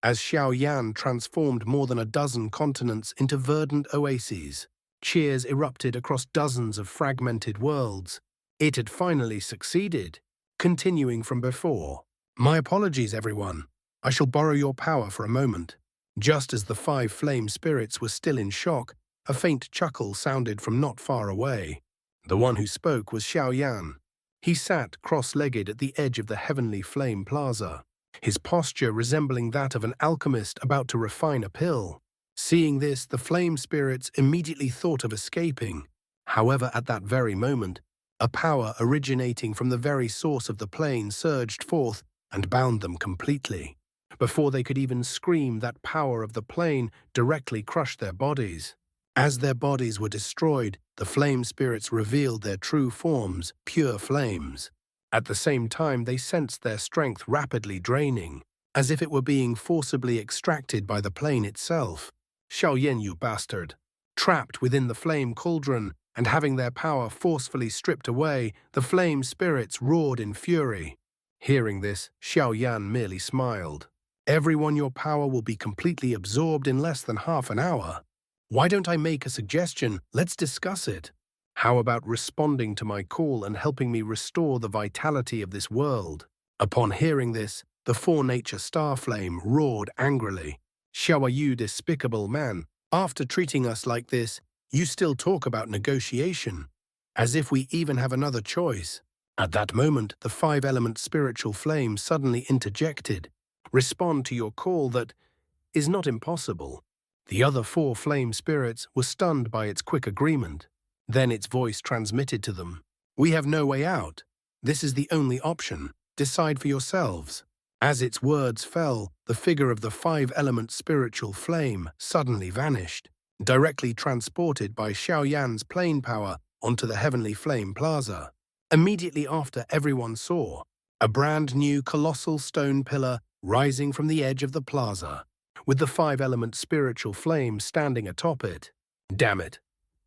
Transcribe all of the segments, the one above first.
As Xiaoyan transformed more than a dozen continents into verdant oases. Cheers erupted across dozens of fragmented worlds. It had finally succeeded, continuing from before. My apologies, everyone. I shall borrow your power for a moment. Just as the 5 flame spirits were still in shock, a faint chuckle sounded from not far away. The one who spoke was Xiaoyan. He sat cross-legged at the edge of the heavenly flame plaza, his posture resembling that of an alchemist about to refine a pill. Seeing this, the flame spirits immediately thought of escaping. However, at that very moment, a power originating from the very source of the plane surged forth and bound them completely. Before they could even scream, that power of the plane directly crushed their bodies. As their bodies were destroyed, the flame spirits revealed their true forms, pure flames. At the same time, they sensed their strength rapidly draining, as if it were being forcibly extracted by the plane itself. Xiaoyan, you bastard! Trapped within the flame cauldron and having their power forcefully stripped away, the flame spirits roared in fury. Hearing this, Xiaoyan merely smiled. Everyone, your power will be completely absorbed in less than half an hour. Why don't I make a suggestion? Let's discuss it. How about responding to my call and helping me restore the vitality of this world? Upon hearing this, the 4-nature star flame roared angrily. Xiao, you despicable man, after treating us like this, you still talk about negotiation, as if we even have another choice. At that moment, the 5-element spiritual flame suddenly interjected. Respond to your call that is not impossible. The other 4 flame spirits were stunned by its quick agreement. Then its voice transmitted to them. We have no way out. This is the only option. Decide for yourselves. As its words fell, the figure of the 5-element spiritual flame suddenly vanished, directly transported by Xiaoyan's plane power onto the heavenly flame plaza. Immediately after, everyone saw a brand new colossal stone pillar rising from the edge of the plaza, with the 5-element spiritual flame standing atop it. Damn it.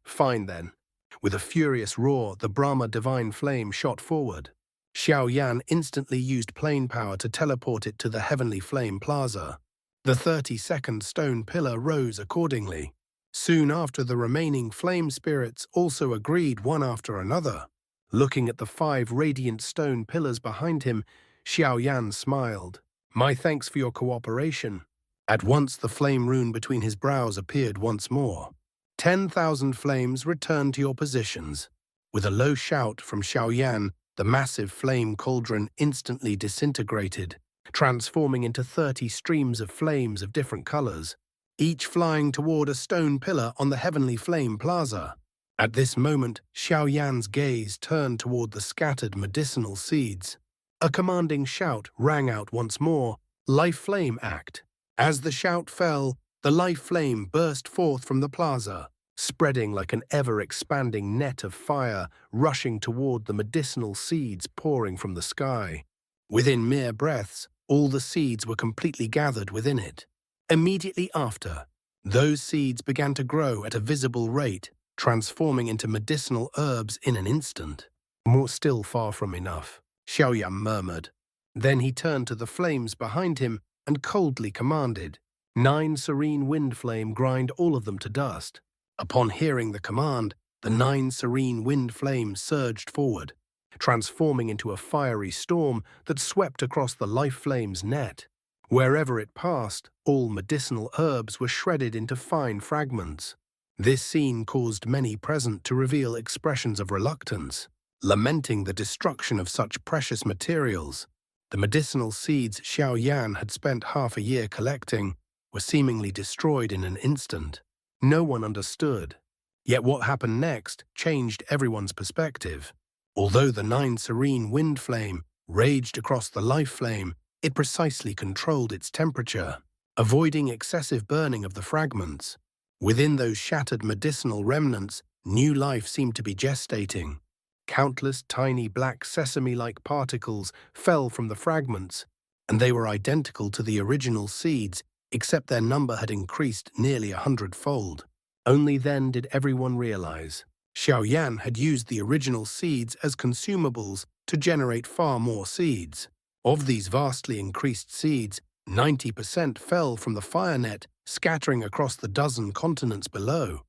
Fine then. With a furious roar, the Brahma divine flame shot forward. Xiaoyan instantly used plane power to teleport it to the heavenly flame plaza. The 30-second stone pillar rose accordingly. Soon after, the remaining flame spirits also agreed one after another. Looking at the 5 radiant stone pillars behind him, Xiaoyan smiled. My thanks for your cooperation. At once, the flame rune between his brows appeared once more. 10,000 flames returned to your positions. With a low shout from Xiaoyan, the massive flame cauldron instantly disintegrated, transforming into 30 streams of flames of different colors, each flying toward a stone pillar on the heavenly flame plaza. At this moment, Xiaoyan's gaze turned toward the scattered medicinal seeds. A commanding shout rang out once more, Life Flame Act. As the shout fell, the life flame burst forth from the plaza, spreading like an ever-expanding net of fire, rushing toward the medicinal seeds pouring from the sky. Within mere breaths, all the seeds were completely gathered within it. Immediately after, those seeds began to grow at a visible rate, transforming into medicinal herbs in an instant. More still far from enough, Xiaoyan murmured. Then he turned to the flames behind him and coldly commanded, 9 serene wind flame, grind all of them to dust. Upon hearing the command, the 9 serene wind flames surged forward, transforming into a fiery storm that swept across the life flame's net. Wherever it passed, all medicinal herbs were shredded into fine fragments. This scene caused many present to reveal expressions of reluctance, lamenting the destruction of such precious materials. The medicinal seeds Xiaoyan had spent half a year collecting were seemingly destroyed in an instant. No one understood. Yet what happened next changed everyone's perspective. Although the 9 serene wind flame raged across the life flame, it precisely controlled its temperature, avoiding excessive burning of the fragments. Within those shattered medicinal remnants, new life seemed to be gestating. Countless tiny black sesame-like particles fell from the fragments, and they were identical to the original seeds, except their number had increased nearly 100-fold. Only then did everyone realize Xiaoyan had used the original seeds as consumables to generate far more seeds. Of these vastly increased seeds, 90% fell from the fire net, scattering across the dozen continents below.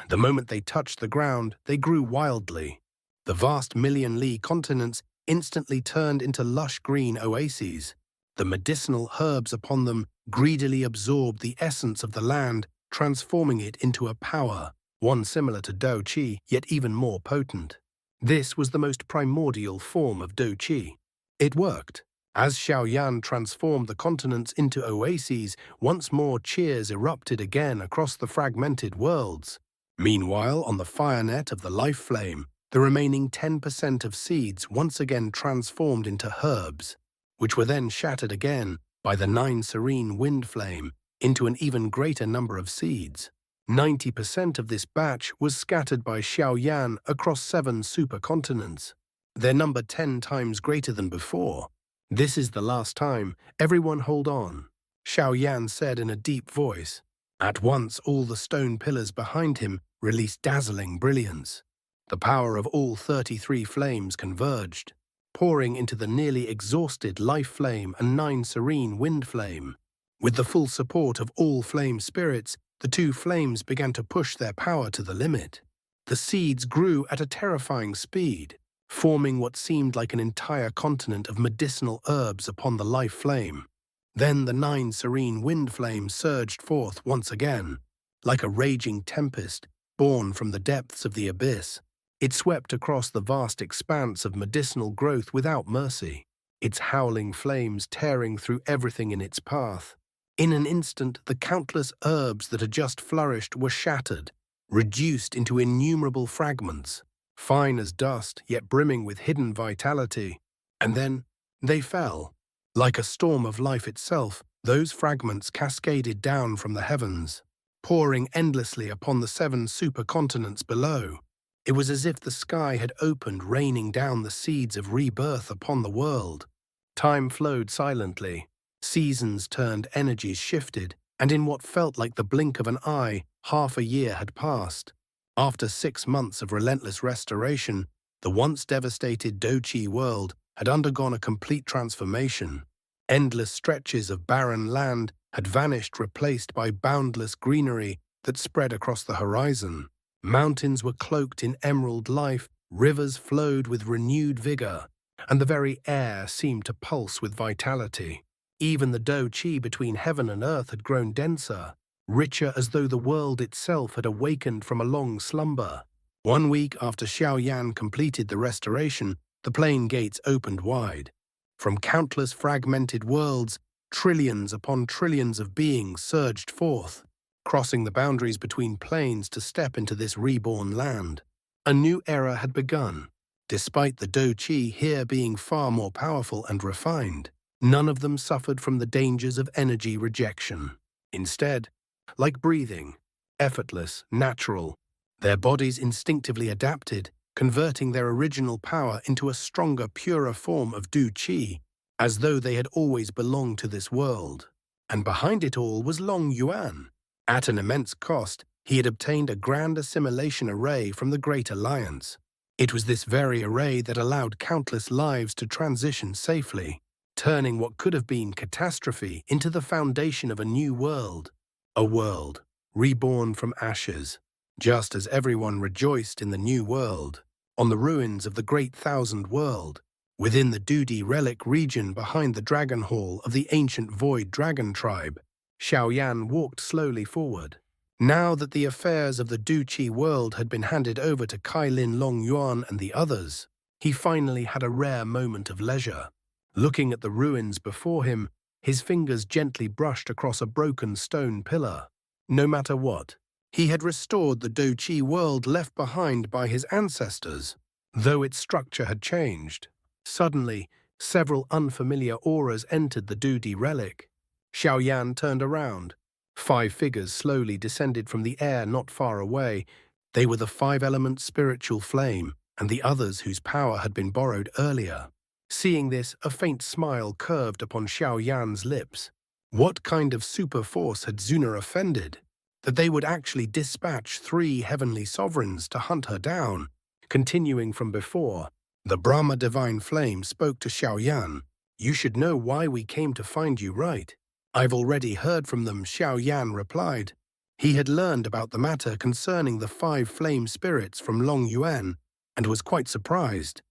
The moment they touched the ground, they grew wildly. The vast million-li continents instantly turned into lush green oases. The medicinal herbs upon them greedily absorbed the essence of the land, transforming it into a power, one similar to Dou Qi, yet even more potent. This was the most primordial form of Dou Qi. It worked. As Xiaoyan transformed the continents into oases, once more cheers erupted again across the fragmented worlds. Meanwhile, on the fire net of the life flame, the remaining 10% of seeds once again transformed into herbs, which were then shattered again by the 9 serene wind flame into an even greater number of seeds. 90% of this batch was scattered by Xiaoyan across 7 supercontinents, their number 10 times greater than before. "This is the last time. Everyone hold on," Xiaoyan said in a deep voice. At once, all the stone pillars behind him released dazzling brilliance. The power of all 33 flames converged, pouring into the nearly exhausted life flame and 9 serene wind flame. With the full support of all flame spirits, the 2 flames began to push their power to the limit. The seeds grew at a terrifying speed, forming what seemed like an entire continent of medicinal herbs upon the life flame. Then the 9 serene wind flames surged forth once again, like a raging tempest born from the depths of the abyss. It swept across the vast expanse of medicinal growth without mercy, its howling flames tearing through everything in its path. In an instant, the countless herbs that had just flourished were shattered, reduced into innumerable fragments, fine as dust, yet brimming with hidden vitality. And then they fell. Like a storm of life itself, those fragments cascaded down from the heavens, pouring endlessly upon the 7 supercontinents below. It was as if the sky had opened, raining down the seeds of rebirth upon the world. Time flowed silently. Seasons turned, energies shifted, and in what felt like the blink of an eye, half a year had passed. After 6 months of relentless restoration, the once devastated Dou Qi world had undergone a complete transformation. Endless stretches of barren land had vanished, replaced by boundless greenery that spread across the horizon. Mountains were cloaked in emerald life, rivers flowed with renewed vigor, and the very air seemed to pulse with vitality. Even the Dou Qi between heaven and earth had grown denser, richer, as though the world itself had awakened from a long slumber. 1 week after Xiaoyan completed the restoration, the plain gates opened wide. From countless fragmented worlds, trillions upon trillions of beings surged forth, crossing the boundaries between planes to step into this reborn land. A new era had begun. Despite the Dou Qi here being far more powerful and refined, none of them suffered from the dangers of energy rejection. Instead, like breathing, effortless, natural, their bodies instinctively adapted, converting their original power into a stronger, purer form of Dou Qi, as though they had always belonged to this world. And behind it all was Long Yuan. At an immense cost, he had obtained a grand assimilation array from the Great Alliance. It was this very array that allowed countless lives to transition safely, turning what could have been catastrophe into the foundation of a new world. A world reborn from ashes. Just as everyone rejoiced in the new world, on the ruins of the Great Thousand World, within the Dudi relic region behind the Dragon Hall of the ancient Void Dragon tribe, Xiaoyan walked slowly forward. Now that the affairs of the Dou Qi world had been handed over to Kailin Long Yuan and the others, he finally had a rare moment of leisure. Looking at the ruins before him, his fingers gently brushed across a broken stone pillar. No matter what, he had restored the Dou Qi world left behind by his ancestors, though its structure had changed. Suddenly, several unfamiliar auras entered the Dudi relic. Xiaoyan turned around. 5 figures slowly descended from the air not far away. They were the 5-element spiritual flame, and the others whose power had been borrowed earlier. Seeing this, a faint smile curved upon Xiaoyan's lips. What kind of super force had Xun'er offended, that they would actually dispatch 3 heavenly sovereigns to hunt her down? Continuing from before, the Brahma divine flame spoke to Xiaoyan. "You should know why we came to find you, right? I've already heard from them, Xiao Yan replied. He had learned about the matter concerning the 5 flame spirits from Long Yuan and was quite surprised.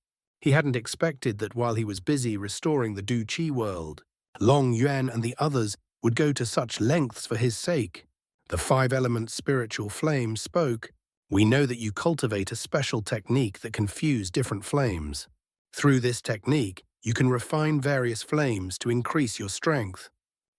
He hadn't expected that while he was busy restoring the Du Qi world, Long Yuan and the others would go to such lengths for his sake. The 5-element spiritual flame spoke. We know that you cultivate a special technique that can fuse different flames. Through this technique, you can refine various flames to increase your strength.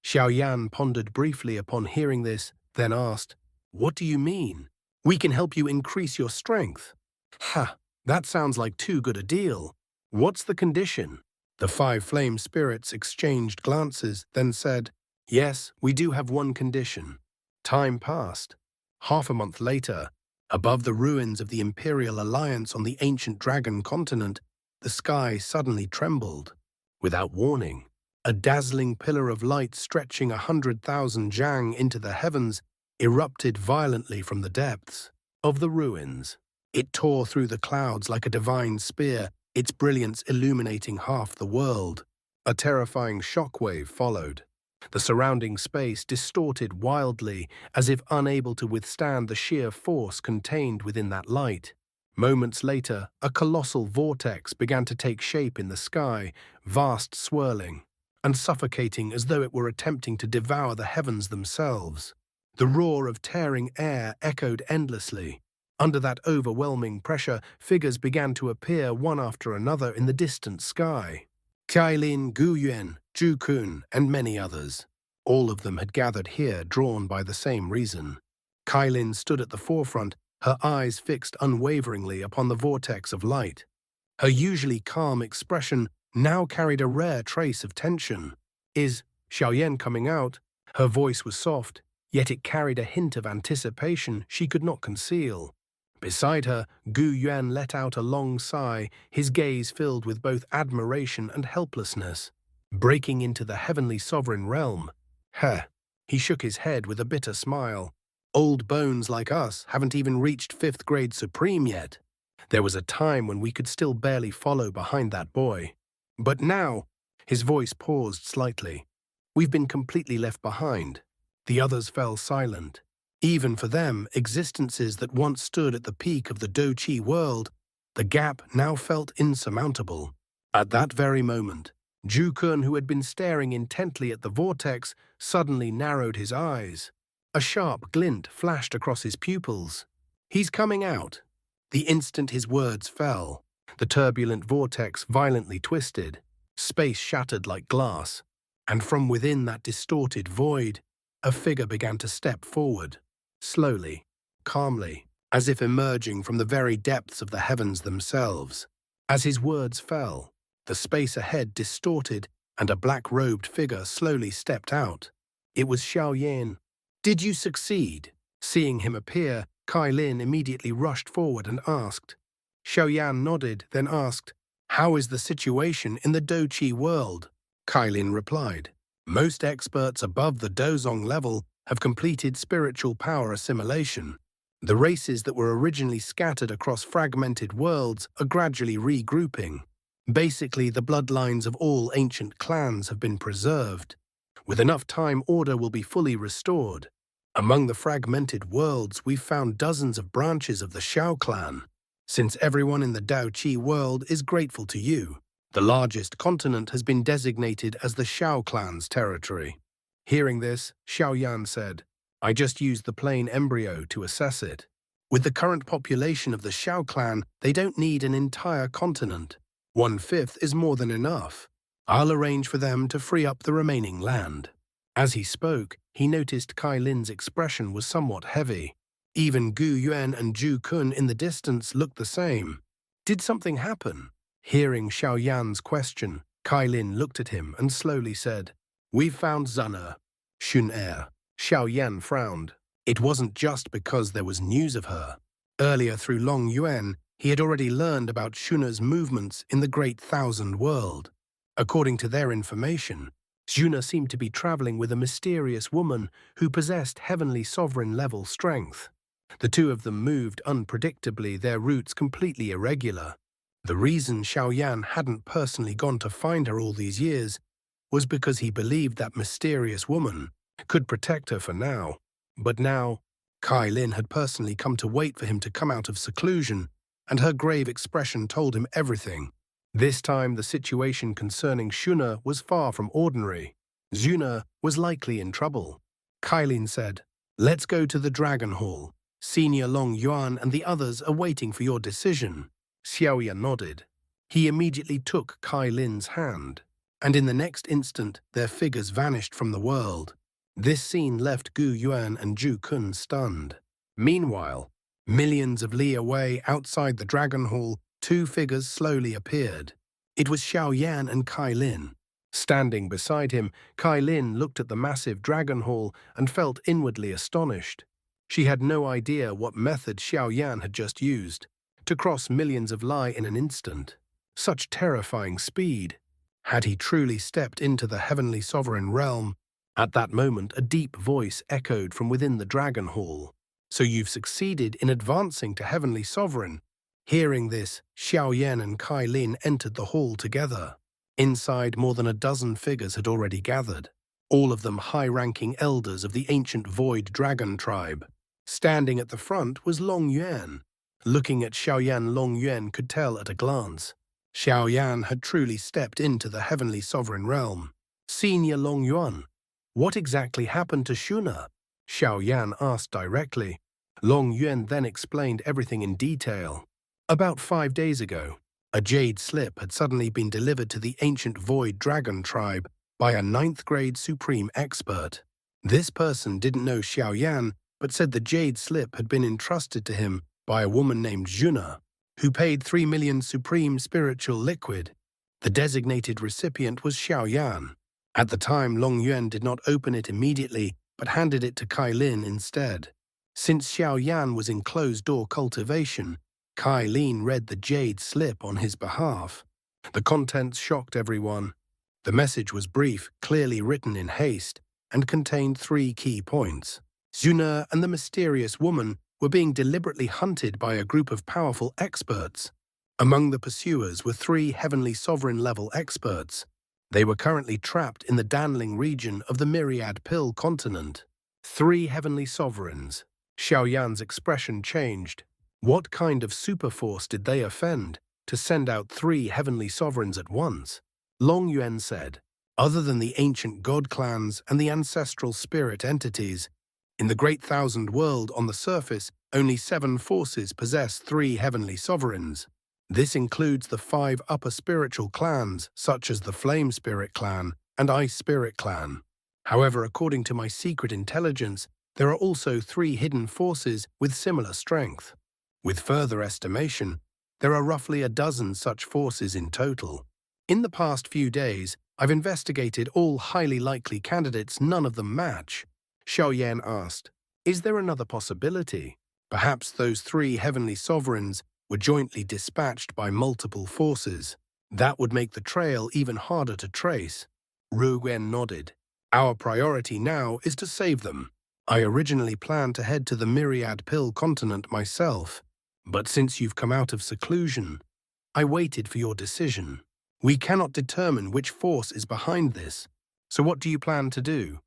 Xiao Yan pondered briefly upon hearing this, then asked, What do you mean? We can help you increase your strength. Ha, that sounds like too good a deal. What's the condition? The 5 flame spirits exchanged glances, then said, Yes, we do have one condition. Time passed. Half a month later, above the ruins of the Imperial Alliance on the ancient Dragon continent, the sky suddenly trembled. Without warning, a dazzling pillar of light stretching 100,000 zhang into the heavens erupted violently from the depths of the ruins. It tore through the clouds like a divine spear, its brilliance illuminating half the world. A terrifying shockwave followed. The surrounding space distorted wildly, as if unable to withstand the sheer force contained within that light. Moments later, a colossal vortex began to take shape in the sky, vast swirling, and suffocating as though it were attempting to devour the heavens themselves. The roar of tearing air echoed endlessly. Under that overwhelming pressure, figures began to appear one after another in the distant sky. Kailin, Guyuan, Zhu Kun, and many others. All of them had gathered here, drawn by the same reason. Kailin stood at the forefront, her eyes fixed unwaveringly upon the vortex of light. Her usually calm expression now carried a rare trace of tension. Is Xiao Yan coming out? Her voice was soft, yet it carried a hint of anticipation she could not conceal. Beside her, Gu Yuan let out a long sigh, his gaze filled with both admiration and helplessness. Breaking into the heavenly sovereign realm. He shook his head with a bitter smile. Old bones like us haven't even reached 5th grade supreme yet. There was a time when we could still barely follow behind that boy. But now, his voice paused slightly. We've been completely left behind. The others fell silent. Even for them, existences that once stood at the peak of the Du Qi world, the gap now felt insurmountable. At that very moment, Zhu Kun, who had been staring intently at the vortex, suddenly narrowed his eyes. A sharp glint flashed across his pupils. He's coming out. The instant his words fell, the turbulent vortex violently twisted. Space shattered like glass, and from within that distorted void, a figure began to step forward. Slowly, calmly, as if emerging from the very depths of the heavens themselves. As his words fell, the space ahead distorted and a black-robed figure slowly stepped out. It was Xiao Yan. Did you succeed? Seeing him appear, Kai Lin immediately rushed forward and asked. Xiao Yan nodded, then asked, How is the situation in the Du Qi world? Kai Lin replied, Most experts above the Dozong level have completed spiritual power assimilation. The races that were originally scattered across fragmented worlds are gradually regrouping. Basically, the bloodlines of all ancient clans have been preserved. With enough time, order will be fully restored. Among the fragmented worlds, we've found dozens of branches of the Xiao clan. Since everyone in the Du Qi world is grateful to you, the largest continent has been designated as the Xiao clan's territory. Hearing this, Xiao Yan said, I just used the plain embryo to assess it. With the current population of the Xiao clan, they don't need an entire continent. 1/5 is more than enough. I'll arrange for them to free up the remaining land. As he spoke, he noticed Kai Lin's expression was somewhat heavy. Even Gu Yuan and Zhu Kun in the distance looked the same. Did something happen? Hearing Xiao Yan's question, Kai Lin looked at him and slowly said, We've found Xun'er. Xun'er. Xiao Yan frowned. It wasn't just because there was news of her. Earlier through Long Yuan, he had already learned about Xun'er's movements in the Great Thousand World. According to their information, Xun'er seemed to be traveling with a mysterious woman who possessed heavenly sovereign-level strength. The two of them moved unpredictably, their routes completely irregular. The reason Xiao Yan hadn't personally gone to find her all these years was because he believed that mysterious woman could protect her for now. But now, Kai Lin had personally come to wait for him to come out of seclusion, and her grave expression told him everything. This time, the situation concerning Xun'er was far from ordinary. Xun'er was likely in trouble. Kai Lin said, "Let's go to the Dragon Hall. Senior Long Yuan and the others are waiting for your decision." Xiao nodded. He immediately took Kai Lin's hand, and in the next instant their figures vanished from the world. This scene left Gu Yuan and Zhu Kun stunned. Meanwhile, millions of li away outside the Dragon Hall, two figures slowly appeared. It was Xiao and Kai Lin. Standing beside him, Kai Lin looked at the massive Dragon Hall and felt inwardly astonished. She had no idea what method Xiao had just used to cross millions of li in an instant. Such terrifying speed. Had he truly stepped into the heavenly sovereign realm? At that moment, a deep voice echoed from within the Dragon Hall. "So you've succeeded in advancing to heavenly sovereign." Hearing this, Xiao and Kai Lin entered the hall together. Inside, more than a dozen figures had already gathered, all of them high-ranking elders of the ancient Void Dragon tribe. Standing at the front was Long Yuan. Looking at Xiao, Long Yuan could tell at a glance. Xiao had truly stepped into the heavenly sovereign realm. "Senior Long Yuan, what exactly happened to Xun'er?" Xiao asked directly. Long Yuan then explained everything in detail. About 5 days ago, a jade slip had suddenly been delivered to the ancient Void Dragon tribe by a 9th-grade supreme expert. This person didn't know Xiao but said the jade slip had been entrusted to him by a woman named Xun'er, who paid 3 million supreme spiritual liquid. The designated recipient was Xiao. At the time, Long Yuan did not open it immediately, but handed it to Kai Lin instead. Since Xiao was in closed-door cultivation, Kai Lin read the jade slip on his behalf. The contents shocked everyone. The message was brief, clearly written in haste, and contained 3 key points. Xun'er and the mysterious woman were being deliberately hunted by a group of powerful experts. Among the pursuers were 3 heavenly sovereign-level experts. They were currently trapped in the Danling region of the Myriad Pill continent. 3 heavenly sovereigns. Xiao expression changed. What kind of superforce did they offend to send out 3 heavenly sovereigns at once? Long Yuan said, "Other than the ancient god clans and the ancestral spirit entities, in the Great Thousand World on the surface, only 7 forces possess 3 heavenly sovereigns. This includes the 5 upper spiritual clans, such as the Flame Spirit Clan and Ice Spirit Clan. However, according to my secret intelligence, there are also 3 hidden forces with similar strength. With further estimation, there are roughly a dozen such forces in total. In the past few days, I've investigated all highly likely candidates, none of them match." Xiao asked, "Is there another possibility? Perhaps those 3 heavenly sovereigns were jointly dispatched by multiple forces. That would make the trail even harder to trace." Rugen nodded. "Our priority now is to save them. I originally planned to head to the Myriad Pill continent myself, but since you've come out of seclusion, I waited for your decision. We cannot determine which force is behind this, so what do you plan to do?"